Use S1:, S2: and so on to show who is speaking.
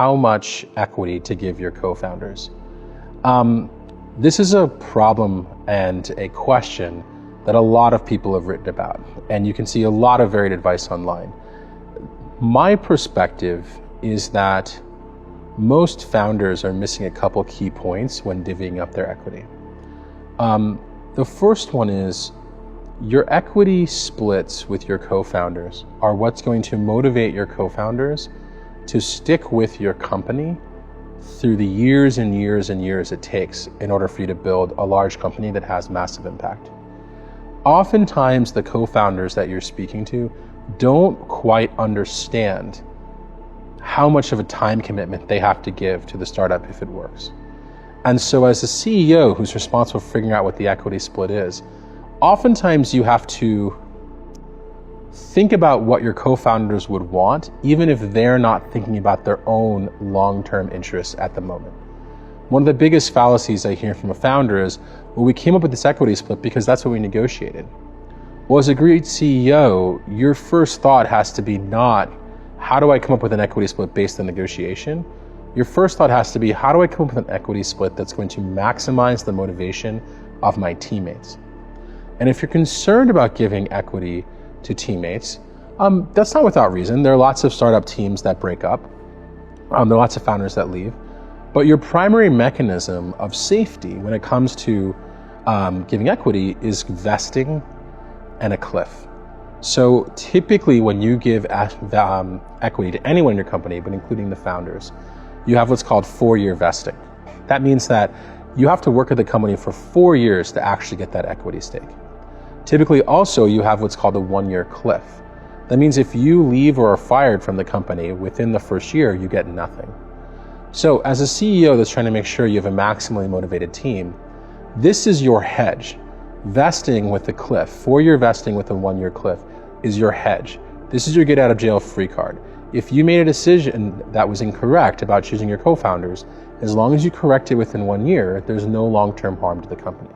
S1: how much equity to give your co-founders. This is a problem and a question that a lot of people have written about, and you can see a lot of varied advice online. My perspective is that most founders are missing a couple key points when divvying up their equity. The first one is your equity splits with your co-founders are what's going to motivate your co-founders to stick with your company through the years and years and years it takes in order for you to build a large company that has massive impact. Oftentimes, the co-founders that you're speaking to don't quite understand how much of a time commitment they have to give to the startup if it works. And so as a CEO who's responsible for figuring out what the equity split is, oftentimes you have to think about what your co-founders would want, even if they're not thinking about their own long-term interests at the moment. One of the biggest fallacies I hear from a founder is, well, we came up with this equity split because that's what we negotiated. Well, as a great CEO, your first thought has to be not, how do I come up with an equity split based on negotiation? Your first thought has to be, how do I come up with an equity split that's going to maximize the motivation of my teammates? And if you're concerned about giving equity to teammates, that's not without reason. There are lots of startup teams that break up. There are lots of founders that leave. But your primary mechanism of safety when it comes to giving equity is vesting and a cliff. So typically when you give equity to anyone in your company, but including the founders, you have what's called 4-year vesting. That means that you have to work at the company for 4 years to actually get that equity stake. Typically also you have what's called a 1-year cliff. That means if you leave or are fired from the company within the first year, you get nothing. So as a CEO that's trying to make sure you have a maximally motivated team, this is your hedge. Vesting with the cliff, 4-year vesting with a 1-year cliff is your hedge. This is your get out of jail free card. If you made a decision that was incorrect about choosing your co-founders, as long as you correct it within 1 year, there's no long-term harm to the company.